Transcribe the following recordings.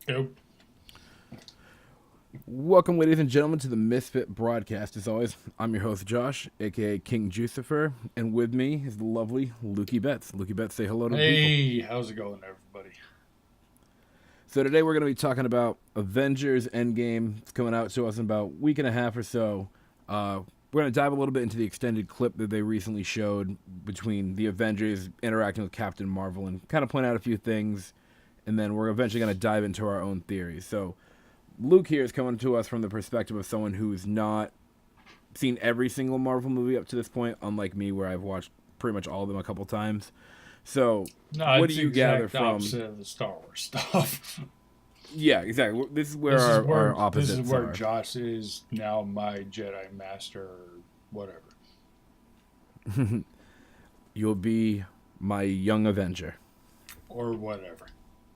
Yep. Welcome, ladies and gentlemen, to the Misfit Broadcast. As always, I'm your host, Josh, aka King Jucifer, and with me is the lovely Lukey Betts. Lukey Betts, say hello to the people. Hey, how's it going, everybody? So today we're going to be talking about Avengers Endgame. It's coming out to us in about a week and a half or so. We're going to dive a little bit into the extended clip that they recently showed between the Avengers interacting with Captain Marvel and kind of point out a few things, and then we're eventually going to dive into our own theories. So Luke here is coming to us from the perspective of someone who's not seen every single Marvel movie up to this point, unlike me, where I've watched pretty much all of them a couple times. So, No, what do it's the you gather exact from? opposite of the Star Wars stuff. Yeah, exactly. This is where this is our where this is opposites where are. Josh is now my Jedi Master, or whatever. You'll be my young Avenger. Or whatever.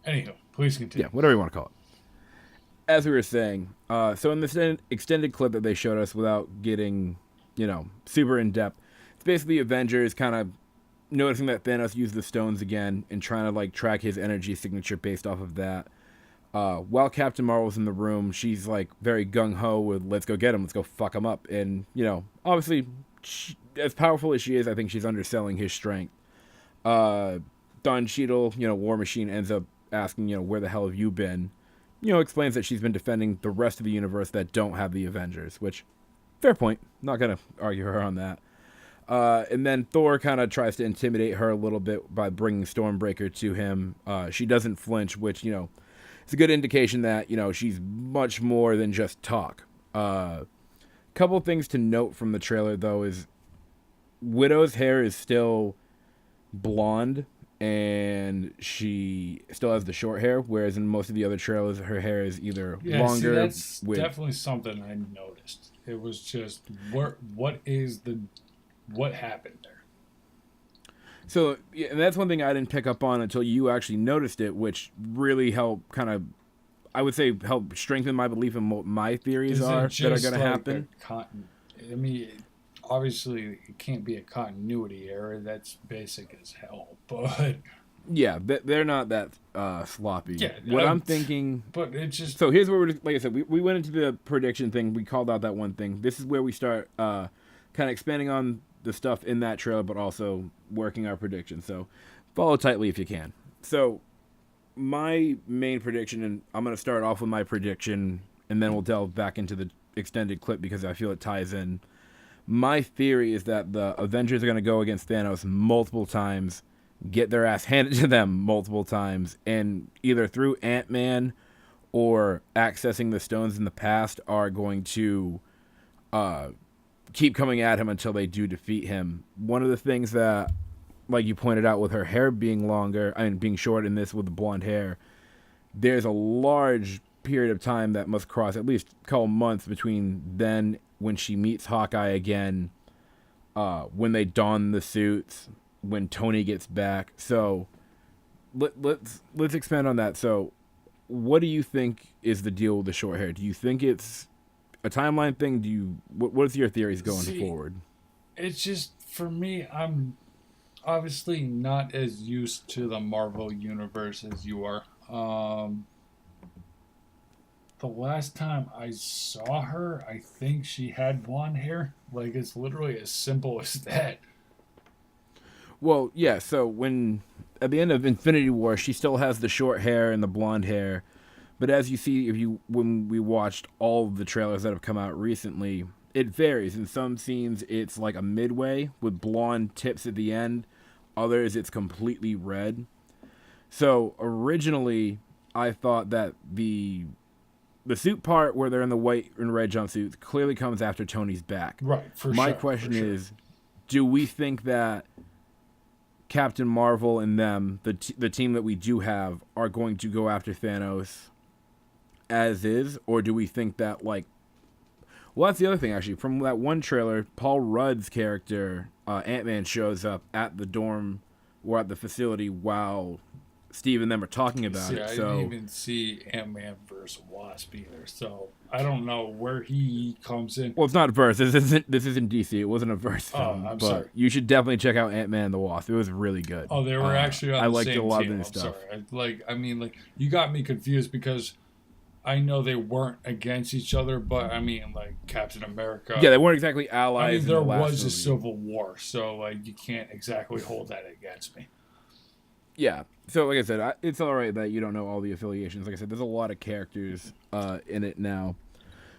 Anyhow, please Yeah, continue. whatever you want to call it. As we were saying, so in this extended clip that they showed us without getting, super in depth, it's basically Avengers kind of noticing that Thanos used the stones again and trying to like track his energy signature based off of that. While Captain Marvel's in the room, she's like very gung ho with "Let's go get him, let's go fuck him up," and obviously, as powerful as she is, I think she's underselling his strength. Uh, Don Cheadle, War Machine ends up asking, where the hell have you been? Explains that she's been defending the rest of the universe that don't have the Avengers, which, fair point. Not gonna argue her on that. And then Thor kind of tries to intimidate her a little bit by bringing Stormbreaker to him. She doesn't flinch, which it's a good indication that she's much more than just talk. Couple things to note from the trailer though is Widow's hair is still blonde and she still has the short hair, whereas in most of the other trailers her hair is either Yeah, see, longer that's with. definitely something I noticed. It was just what happened there? So yeah, and that's one thing I didn't pick up on until you actually noticed it, which really helped kind of, I would say, help strengthen my belief in what my theories Is it are that are just going to like a happen. I mean, obviously it can't be a continuity error. That's basic as hell. But Yeah, they're not that sloppy. yeah, What I'm thinking. but it just So here's where we're, like I said, we went into the prediction thing. We called out that one thing. This is where we start kind of expanding on the stuff in that trailer, but also working our prediction. So follow tightly if you can. So my main prediction, and I'm going to start off with my prediction, and then we'll delve back into the extended clip because I feel it ties in. My theory is that the Avengers are going to go against Thanos multiple times, get their ass handed to them multiple times, and either through Ant-Man or accessing the stones in the past are going to uh, keep coming at him until they do defeat him. One of the things that, like you pointed out, with her hair being longer, I mean, being short in this with the blonde hair, there's a large period of time that must cross at least a couple months between then when she meets Hawkeye again, when they don the suits, when Tony gets back. So let's expand on that. So, what do you think is the deal with the short hair? Do you think it's a timeline thing? What's your theories going see. forward? It's just for me. I'm obviously not as used to the Marvel universe as you are. The last time I saw her, I think she had blonde hair. Like it's literally as simple as that. Well, yeah. So when at the end of Infinity War, she still has the short hair and the blonde hair. But as you see, if you when we watched all of the trailers that have come out recently, it varies. In some scenes, it's like a midway with blonde tips at the end. Others, it's completely red. So originally, I thought that the suit part where they're in the white and red jumpsuits clearly comes after Tony's back. Right, for My sure, for question sure. is, do we think that Captain Marvel and them, the team that we do have, are going to go after Thanos as is, or do we think that like, well, that's the other thing actually. From that one trailer, Paul Rudd's character Ant Man shows up at the dorm or at the facility while Steve and them are talking about See, it. I didn't So, even see Ant-Man versus Wasp either, so I don't know where he comes in. well, it's not a verse. This isn't DC. It wasn't a verse Oh, film, I'm but sorry. you should definitely check out Ant-Man and the Wasp. It was really good. Oh, they were actually on I the liked a same lot of team. the I'm stuff. sorry. You got me confused because I know they weren't against each other, but I mean, like Captain Yeah, America. they weren't exactly I mean, allies in there the last was a movie. civil war, so like you can't exactly hold that against me. Yeah. So, like I said, it's all right that you don't know all the affiliations. Like I said, there's a lot of characters in it now.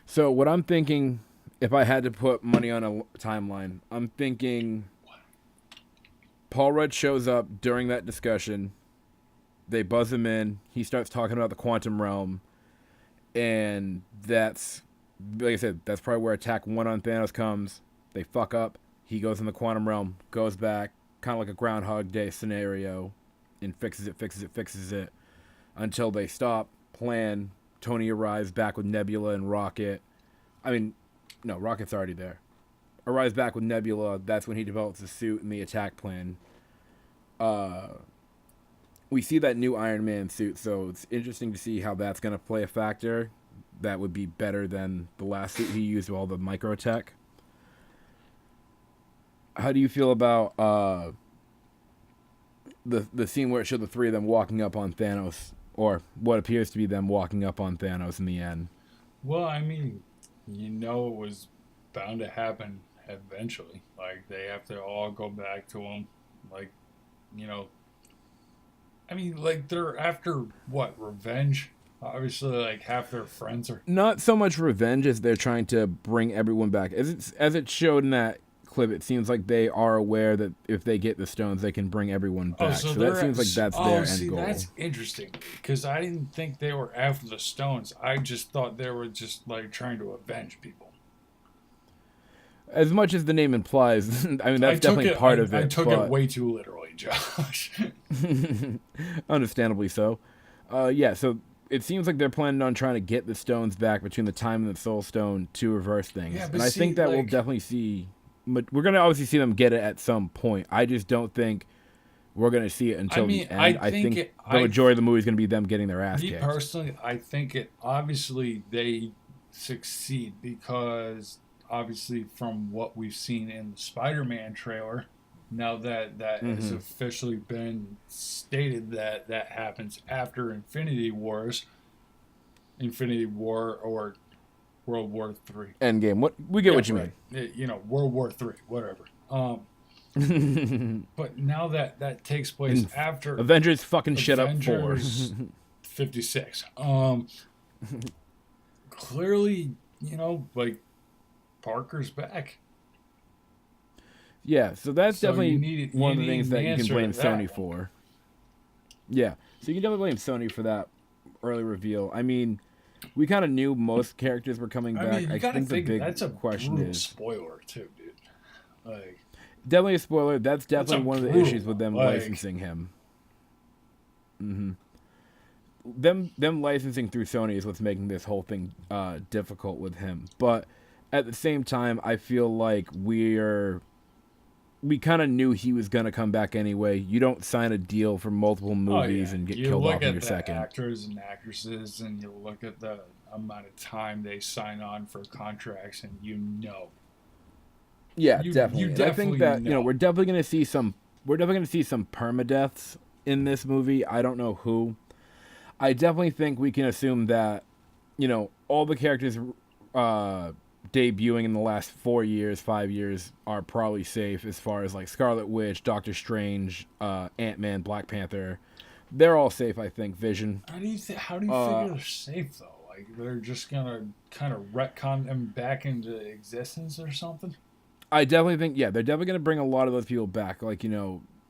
So, what I'm thinking, if I had to put money on a timeline, I'm thinking Paul Rudd shows up during that discussion. They buzz him in. He starts talking about the quantum realm, and that's, like I said, that's probably where attack one on Thanos comes. They fuck up. He goes in the quantum realm, goes back, kind of like a Groundhog Day scenario, and fixes it until they stop, plan. Tony arrives back with Nebula and Rocket. I mean, no, Rocket's already there. Arrives back with Nebula. That's when he develops the suit and the attack plan. We see that new Iron Man suit, so it's interesting to see how that's going to play a factor. That would be better than the last suit he used with all the micro tech. How do you feel about the scene where it showed the three of them walking up on Thanos, or what appears to be them walking up on Thanos in the end? Well, I mean, it was bound to happen eventually. Like they have to all go back to him. Like, you know, I mean, like they're after what revenge. Obviously, like half their friends are. Not so much revenge as they're trying to bring everyone back. As it showed in that clip, it seems like they are aware that if they get the stones, they can bring everyone Oh, back. so So that they're seems like that's oh, their see, end goal. that's interesting because I didn't think they were after the stones. I just thought they were just like trying to avenge people. As much as the name implies, I mean that's definitely part of it. I took it but way too literally, Josh. understandably so. Yeah, so it seems like they're planning on trying to get the stones back between the time and the soul stone to reverse things. Yeah, but and I see, think that we'll like- definitely see. But we're gonna obviously see them get it at some point. I just don't think we're gonna see it until mean, the end. I think it- the majority of the movie is gonna be them getting their ass Me kicked. personally, I think it obviously they succeed because obviously from what we've seen in the Spider-Man trailer, now that has officially been stated that that happens after Infinity War or World War Three. Endgame. What we get? Yeah, what you right. World War Three, whatever. mean? But now that takes place after Avengers fucking shit up for. Avengers 56. Clearly, like Parker's back. Yeah, so that's So definitely one of the you things need that an you can answer blame to that Sony one. for. Yeah, so you can definitely blame Sony for that early reveal. I mean, we kind of knew most characters were coming back. I mean, you gotta think the think big that's a question brutal is spoiler too, dude. Like, definitely a spoiler. That's definitely a one of the brutal issues with them one, like- licensing him. Them licensing through Sony is what's making this whole thing difficult with him. But at the same time, I feel like we kind of knew he was gonna come back anyway. You don't sign a deal for multiple movies and get you killed look off in at your the second. actors and actresses, and you look at the amount of time they sign on for contracts, and Yeah, You- definitely. you And I definitely think that know. we're definitely gonna see some. We're definitely gonna see some permadeaths in this movie. I don't know who. I definitely think we can assume that all the characters debuting in the last 4 years, 5 years are probably safe as far as like Scarlet Witch, Doctor Strange, Ant-Man, Black Panther. They're all safe, I think. Vision. how do you figure they're safe though? Like they're just gonna kind of retcon them back into existence or something? I definitely think, yeah, they're definitely going to bring a lot of those people back. Like,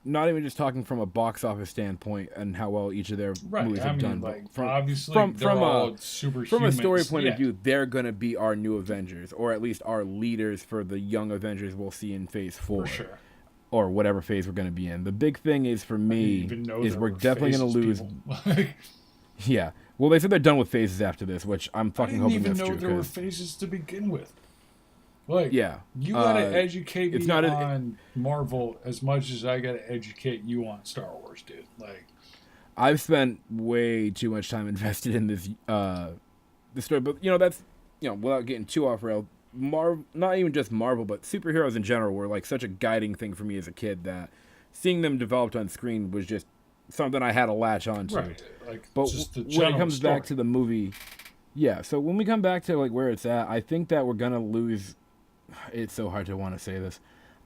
not even just talking from a box office standpoint and how well each of their movies have done. Like but obviously from they're all super from a story humans. point Yeah. of view, they're going to be our new Avengers, or at least our leaders for the young Avengers we'll see in Phase 4. For sure. Or whatever phase we're going to be in. The big thing is for I didn't me even know is there we're were definitely going to phases, lose. people. Yeah. Well, they said they're done with phases after this, which I'm I fucking didn't hoping even that's know true. there were 'Cause- phases to begin with. Like, yeah. you gotta educate it's me not on Marvel as much as I gotta educate you on Star Wars, dude. Like, I've spent way too much time invested in this story, but that's without getting too off rail. Not even just Marvel, but superheroes in general were like such a guiding thing for me as a kid that seeing them developed on screen was just something I had to latch on to. Right. Like But just the when it general comes back story. to the movie, yeah. So when we come back to like where it's at, I think that we're gonna lose. It's so hard to want to say this.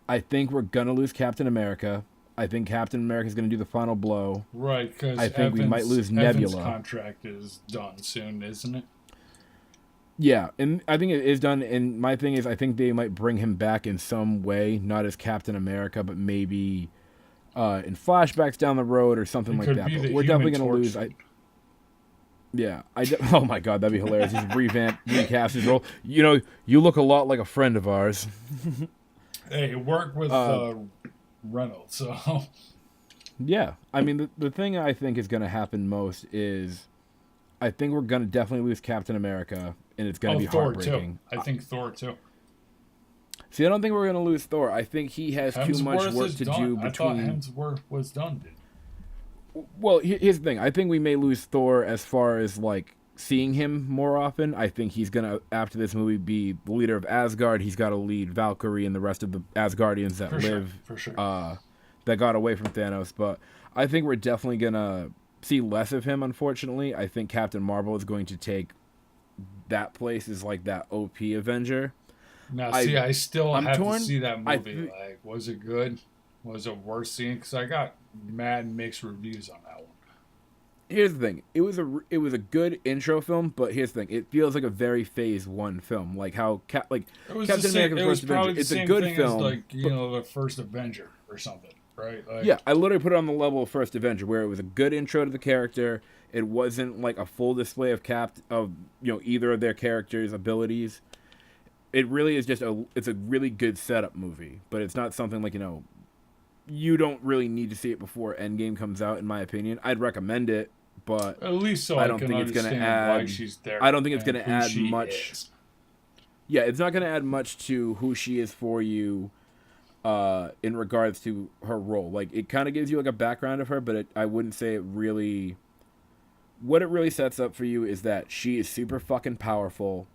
I think we're gonna lose Captain America. I think Captain America is gonna do the final blow. Right, I because think we might lose Evan's Nebula. contract is done soon, isn't it? Yeah, and I think it is done. And my thing is, I think they might bring him back in some way, not as Captain America, but maybe in flashbacks down the road or something It like could that. be But the we're Human definitely gonna Torch lose. soon. Oh my god, that'd be hilarious. He's recast his role. You look a lot like a friend of ours. Hey, it worked with Uh, Reynolds, so yeah, I mean the thing I think is gonna happen most is I think we're gonna definitely lose Captain America, and it's gonna oh be Thor too. heartbreaking. I think Thor too. See, I don't think we're gonna lose Thor. I think he has too much Hemsworth work is to done. do I thought between. Hemsworth was done, dude. Well, here's the thing. I think we may lose Thor as far as like seeing him more often. I think he's gonna after this movie be the leader of Asgard. He's got to lead Valkyrie and the rest of the Asgardians that For sure, live, for sure. that got away from Thanos. But I think we're definitely gonna see less of him. Unfortunately, I think Captain Marvel is going to take that place as like that OP Avenger. Now, I see, I still I'm have to torn. see that I movie. Like, was it good? Was it worth seeing? Because I got mad mixed reviews on that one. Here's the thing. It was a good intro film, but here's the thing. It feels like a very Phase 1 film, like how It was the Captain same. America: It The was First Avenger. probably the It's a same good thing as film. like But the first Avenger or something, right? Like, yeah, I literally put it on the level of First Avenger, where it was a good intro to the character. It wasn't like a full display of either of their characters' abilities. It really is just it's a really good setup movie, but it's not something like you don't really need to see it before Endgame comes out. In my opinion, I'd recommend it, but at least so I I don't can think it's gonna understand why add. she's there I don't think it's and gonna who add she much. is. Yeah, it's not gonna add much to who she is for you, in regards to her role. Like it kind of gives you like a background of her, but I wouldn't say it really. What it really sets up for you is that she is super fucking powerful,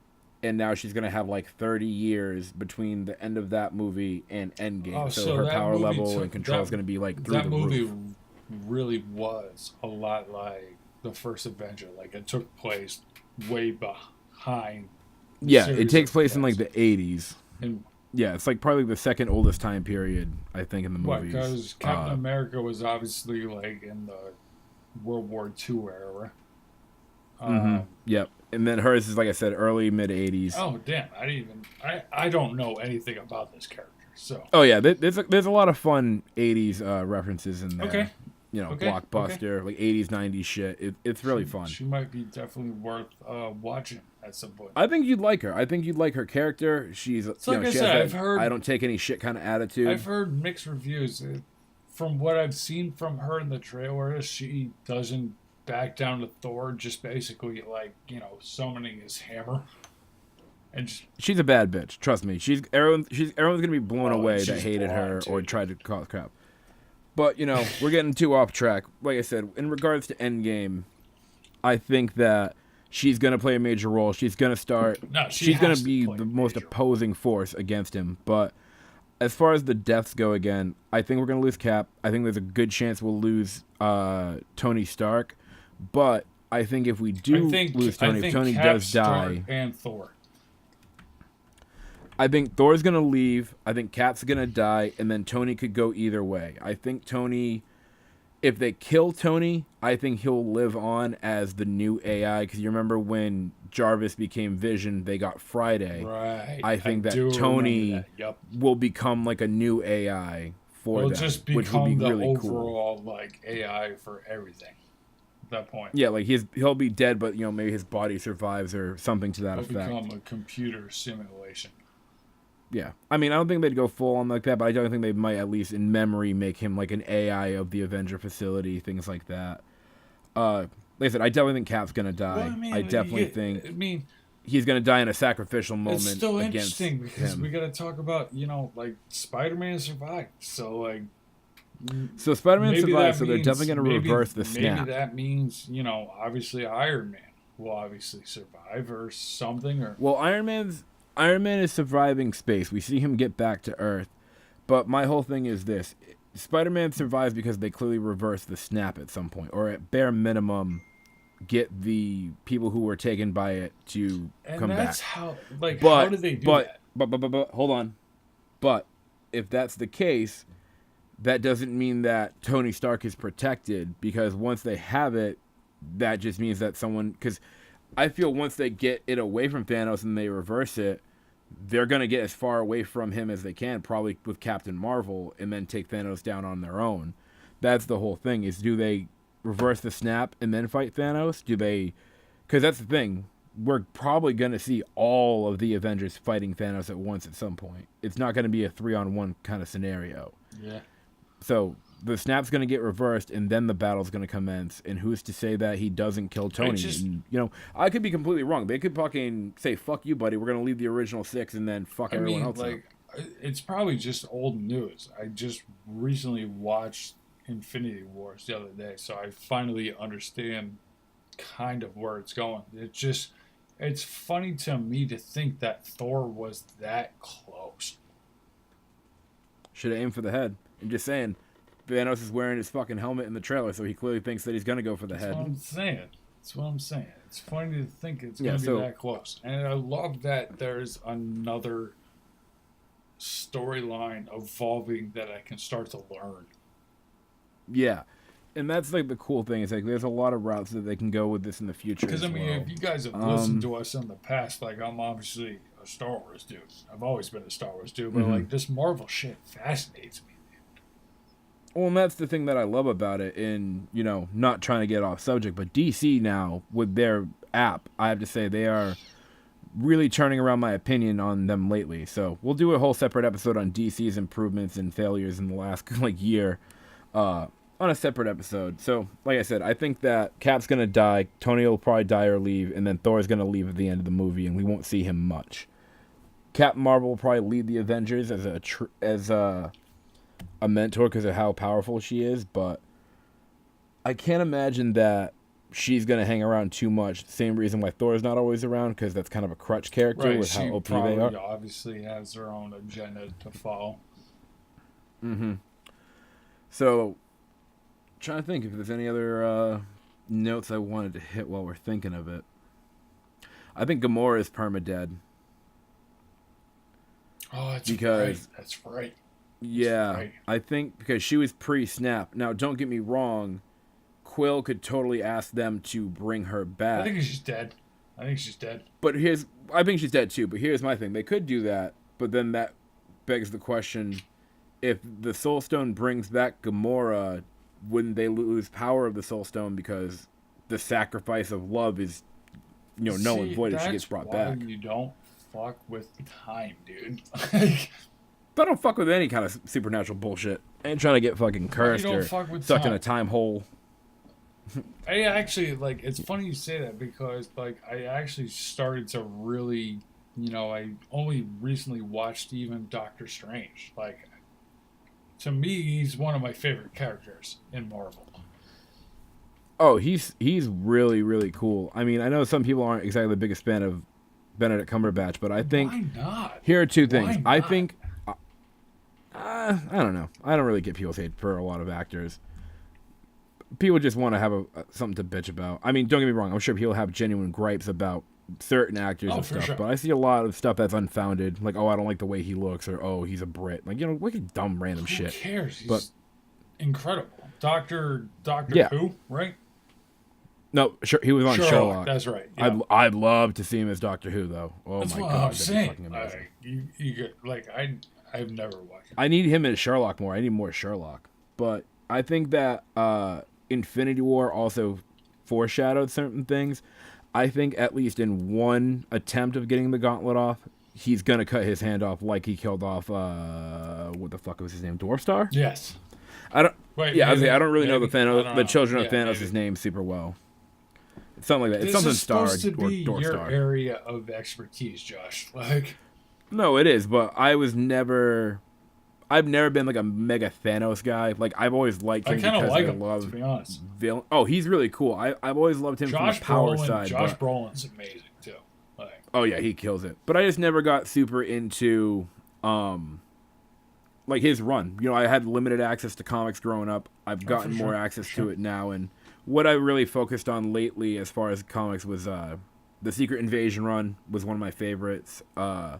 and now she's gonna have like 30 years between the end of that movie and Oh, Endgame. So so her that power movie level and took control is gonna be like through that the movie roof. really was a lot like the first Avenger. Like it took place way behind the Yeah, it series takes of place in like events. the 80s. And Yeah, it's like probably the second oldest time period I think in the what? movies. Because Captain America was obviously like in the World War II era. Mm-hmm. Um, Yep. And then hers is like I said, early mid 80s. oh damn! I didn't even. I don't know anything about this character. So Oh yeah, there's a lot of fun 80s references in okay, there. okay. Blockbuster, like 80s 90s shit. It's really fun. She might be definitely worth watching at some point. I think you'd like her. I think you'd like her character. She's So like I she has said, that I've heard I don't take any shit kind of attitude. I've heard mixed reviews. From what I've seen from her in the trailer, she doesn't back down to Thor. Just basically like summoning his hammer, and She's a bad bitch. Trust me. Everyone's gonna be blown oh, and away that she's hated blind her or too. tried to cause crap. But we're getting too off track. Like I said, in regards to Endgame, I think that she's gonna play a major role. She's gonna start. No, she She's gonna has to be play the a most major role. opposing force against him. But as far as the deaths go, again, I think we're gonna lose Cap. I think there's a good chance we'll lose Tony Stark. But I think if we do lose Tony, if Tony Cap, does Stark, die, and Thor. I think Thor's gonna leave. I think Cap's gonna die, and then Tony could go either way. I think Tony, if they kill Tony, I think he'll live on as the new AI. Because you remember when Jarvis became Vision, they got Friday. Right. I think do that remember Tony that. Yep. will become like a new AI for It'll them, just which would be become the really cool. overall like AI for everything. At that point. Yeah, like he'll be dead, but maybe his body survives or something to that It'll effect. become a computer simulation. Yeah, I mean, I don't think they'd go full on like that, but I don't think they might at least in memory make him like an AI of the Avenger facility, things like that. Like I said, I definitely think Cap's gonna die. Well, I mean, I definitely think I mean, he's gonna die in a sacrificial moment it's still against interesting because him. we got to talk about like Spider-Man survived. So like So Spider-Man Maybe survives, that so they're means definitely going to maybe reverse the maybe snap. that means obviously Iron Man will obviously survive or something or Well, Iron Man is surviving space. We see him get back to Earth, but my whole thing is this: Spider-Man survives because they clearly reverse the snap at some point, or at bare minimum, get the people who were taken by it to and come that's back. how But do they do that? hold on. But if that's the case, that doesn't mean that Tony Stark is protected, because once they have it, that just means that someone, because I feel once they get it away from Thanos and they reverse it, they're going to get as far away from him as they can, probably with Captain Marvel, and then take Thanos down on their own. That's the whole thing, is do they reverse the snap and then fight Thanos? Do they, because that's the thing, we're probably going to see all of the Avengers fighting Thanos at once at some point. It's not going to be a 3-on-1 kind of scenario. Yeah. So the snap's going to get reversed, and then the battle's going to commence. And who's to say that he doesn't kill I Tony? just And, I could be completely wrong. They could fucking say, fuck you, buddy. We're going to leave the original 6 and then fuck I everyone mean, else up. it's probably just old news. I just recently watched Infinity Wars the other day, so I finally understand kind of where it's going. It's funny to me to think that Thor was that close. Should have aimed for the head. I'm just saying, Thanos is wearing his fucking helmet in the trailer, so he clearly thinks that he's going to go for the That's head. what I'm saying. That's what I'm saying. It's funny to think it's Yeah, going to be so that close. And I love that there's another storyline evolving that I can start to learn. yeah, and that's like the cool thing. Is like there's a lot of routes that they can go with this in the future Because, as I mean, well. if you guys have listened to us in the past, like, I'm obviously a Star Wars dude. I've always been a Star Wars dude, but, like, this Marvel shit fascinates me. Well, and that's the thing that I love about it, in, not trying to get off subject, but DC now, with their app, I have to say they are really turning around my opinion on them lately. So we'll do a whole separate episode on DC's improvements and failures in the last, year, on a separate episode. So, like I said, I think that Cap's going to die, Tony will probably die or leave, and then Thor's going to leave at the end of the movie, and we won't see him much. Captain Marvel will probably lead the Avengers as a mentor because of how powerful she is, but I can't imagine that she's going to hang around too much. Same reason why Thor's not always around, because that's kind of a crutch character Right, with she how OP probably they are. obviously has her own agenda to follow. So, trying to think if there's any other notes I wanted to hit while we're thinking of it. I think Gamora is perma-dead. Oh, that's Because right. That's right. Yeah, right. I think because she was pre-snap. Now, don't get me wrong, Quill could totally ask them to bring her back. I think she's dead. I think she's dead. But I think she's dead too. But here's my thing: they could do that, but then that begs the question: if the Soul Stone brings back Gamora, wouldn't they lose power of the Soul Stone because the sacrifice of love is, null and void if she gets brought back? You don't fuck with time, dude. But I don't fuck with any kind of supernatural bullshit. I ain't trying to get fucking cursed or stuck in a time hole. I actually, it's funny you say that because, I actually started to really, I only recently watched even Doctor Strange. To me, he's one of my favorite characters in Marvel. Oh, he's really, really cool. I mean, I know some people aren't exactly the biggest fan of Benedict Cumberbatch, but I think... Why not? Here are two things. Why I not? think... I don't know. I don't really get people's hate for a lot of actors. People just want to have something to bitch about. I mean, don't get me wrong. I'm sure people have genuine gripes about certain actors and stuff, sure. but I see a lot of stuff that's unfounded. Like, oh, I don't like the way he looks, or oh, he's a Brit. Like, wicked dumb random Who shit. cares? He's But incredible. Doctor Yeah. Who, right? No, sure, he was on Sherlock. That's right. Yeah. I'd love to see him as Doctor Who, though. Oh That's my what god, I'm that'd be saying. fucking amazing. You get I've never watched it. I need him as Sherlock more. I need more Sherlock. But I think that Infinity War also foreshadowed certain things. I think at least in one attempt of getting the gauntlet off, he's gonna cut his hand off like he killed off what the fuck was his name? Dwarfstar? Yes. I don't. Wait, Yeah, maybe, I don't really know maybe. the I Thanos, don't the know. children of Yeah, Thanos' maybe. name super well. It's something like that. It's This something is Star supposed to or be your Dwarfstar. area of expertise, Josh. No, it is, but I was never. I've never been like a mega Thanos guy. Like I've always liked I him kind of because like I him, to love be honest. villain. Oh, he's really cool. I've always loved him from the power side. Josh But Brolin's amazing too. Like, oh yeah, he kills it. But I just never got super into like his run. You know, I had limited access to comics growing up. I've oh, for gotten more sure, access for to sure. it now, and what I really focused on lately as far as comics was the Secret Invasion run was one of my favorites. I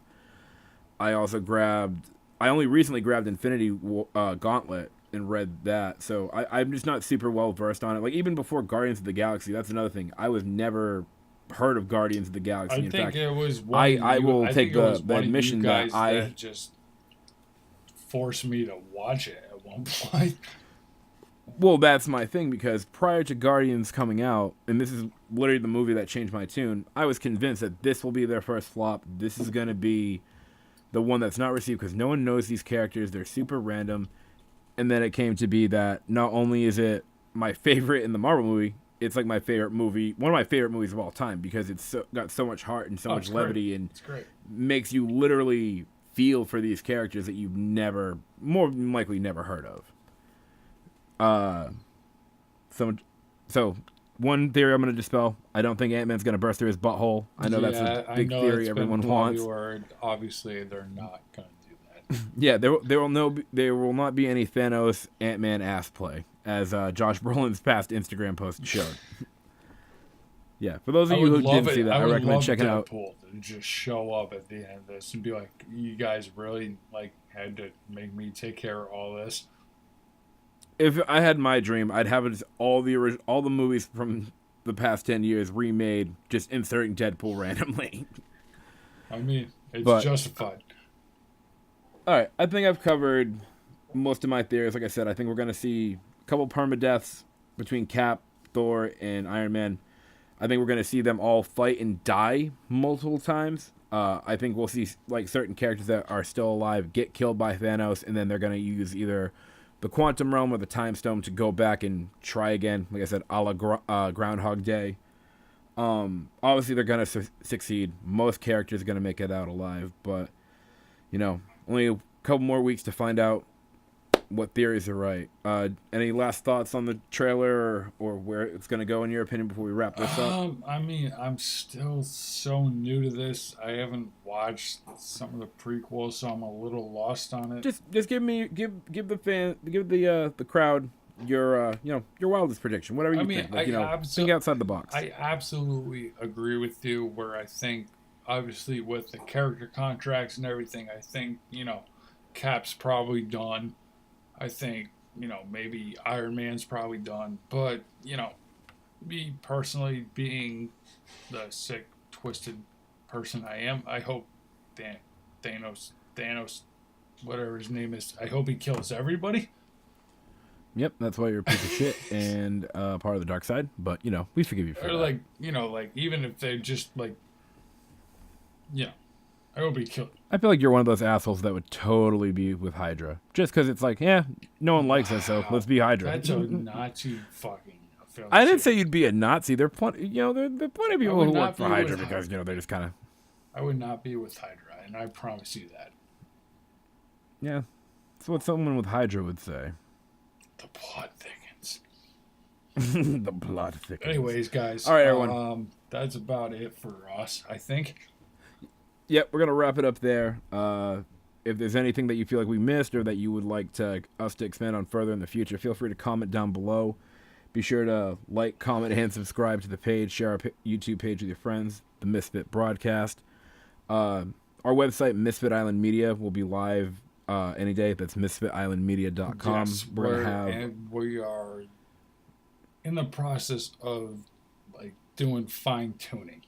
also grabbed. I only recently grabbed Infinity Gauntlet and read that, so I'm just not super well versed on it. Like even before Guardians of the Galaxy, that's another thing. I was never heard of Guardians of the I Galaxy. In think fact, it was one of I you. will I think take it was the one of you admission that guys I that just forced me to watch it at one point. well, that's my thing because prior to Guardians coming out, and this is literally the movie that changed my tune, I was convinced that this will be their first flop. This is going to be the one that's not received because no one knows these characters. They're super random. And then it came to be that not only is it my favorite in the Marvel movie, it's like my favorite movie, one of my favorite movies of all time because it's got so much heart and so Oh, much it's great. levity and It's great. makes you literally feel for these characters that you've never, more than likely, never heard of. Uh, so, so one theory I'm going to dispel. I don't think Ant-Man's going to burst through his butthole. I know that's Yeah, a I big know theory it's everyone been wants. word. Obviously, they're not gonna do that. Yeah, there will not be any Thanos Ant-Man ass play, as Josh Brolin's past Instagram post showed. Yeah, for those I of you would who love didn't see it. that, I I would recommend love checking out. Deadpool to just show up at the end of this and be like, "You guys really like had to make me take care of all this." If I had my dream, I'd have it all the movies from the past 10 years remade, just inserting Deadpool randomly. I mean, it's But justified. all right, I think I've covered most of my theories. Like I said, I think we're gonna see a couple permadeaths between Cap, Thor, and Iron Man. I think we're going to see them all fight and die multiple times. I think we'll see like certain characters that are still alive get killed by Thanos, and then they're going to use either the Quantum Realm or the Time Stone to go back and try again. Like I said, a la Groundhog Day. Obviously, they're going to succeed. Most characters are going to make it out alive, but only a couple more weeks to find out what theories are right. Any last thoughts on the trailer or where it's going to go in your opinion before we wrap this up? I mean, I'm still so new to this. I haven't watched some of the prequels, so I'm a little lost on it. Just give the crowd your wildest prediction, whatever you I mean, think. Like, think outside the box. I absolutely agree with you. Where I think, obviously, with the character contracts and everything, I think Cap's probably done. I think, maybe Iron Man's probably done. But, me personally, being the sick, twisted person I am, I hope Thanos, whatever his name is, I hope he kills everybody. Yep, that's why you're a piece of shit and part of the dark side. But we forgive you for Or, that. like, even if they just, I hope he killed. I feel like you're one of those assholes that would totally be with Hydra, just because it's like, yeah, no one likes us, so let's be Hydra. That's a Nazi fucking affiliation. I didn't say you'd be a Nazi. There are plenty, there are plenty of people who work for Hydra with because they're just kind of. I would not be with Hydra, and I promise you that. Yeah, that's what someone with Hydra would say. The plot thickens. The plot thickens. Anyways, guys. All right, everyone. That's about it for us, I think. Yep, we're gonna wrap it up there. If there's anything that you feel like we missed or that you would like us to expand on further in the future, feel free to comment down below. Be sure to like, comment, and subscribe to the page. Share our YouTube page with your friends. The Misfit Broadcast. Our website, Misfit Island Media, will be live any day. That's misfitislandmedia.com. Yes, we are in the process of doing fine tuning.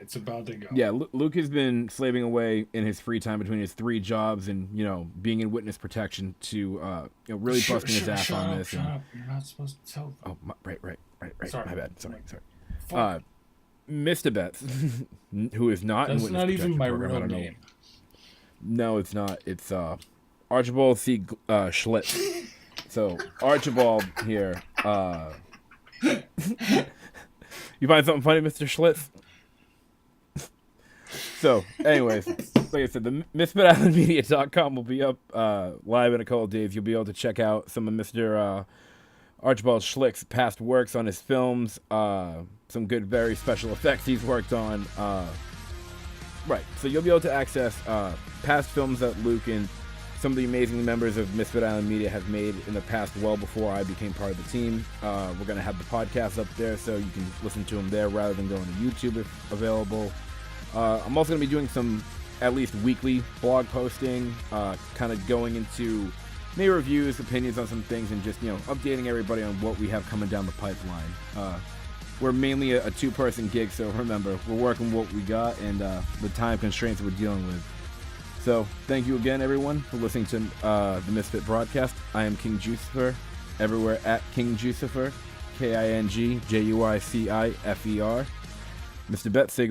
It's about to go. Yeah, Luke has been slaving away in his free time between his 3 jobs and being in witness protection to really busting his ass on this. Shut up! You're not supposed to tell them. Oh, right. Sorry. My bad. Sorry. Mr. Betts, who is not That's in witness not even protection my program, I real don't know. name. No, it's not. It's Archibald C. Schlitz. So Archibald here. You find something funny, Mr. Schlitz? So, anyways, like I said, the MisfitIslandMedia.com will be up live in a couple of days. You'll be able to check out some of Mr. Archibald Schlick's past works on his films, some good, very special effects he's worked on. Right, so you'll be able to access past films that Luke and some of the amazing members of Misfit Island Media have made in the past, well before I became part of the team. We're going to have the podcast up there, so you can listen to them there rather than going to YouTube if available. I'm also going to be doing some, at least weekly blog posting, kind of going into maybe reviews, opinions on some things, and just, updating everybody on what we have coming down the pipeline. We're mainly a two-person gig, so remember, we're working what we got and the time constraints we're dealing with. So, thank you again, everyone, for listening to the Misfit Broadcast. I am King Jucifer, everywhere at King Jucifer, KingJuicifer. Mr. Bet, say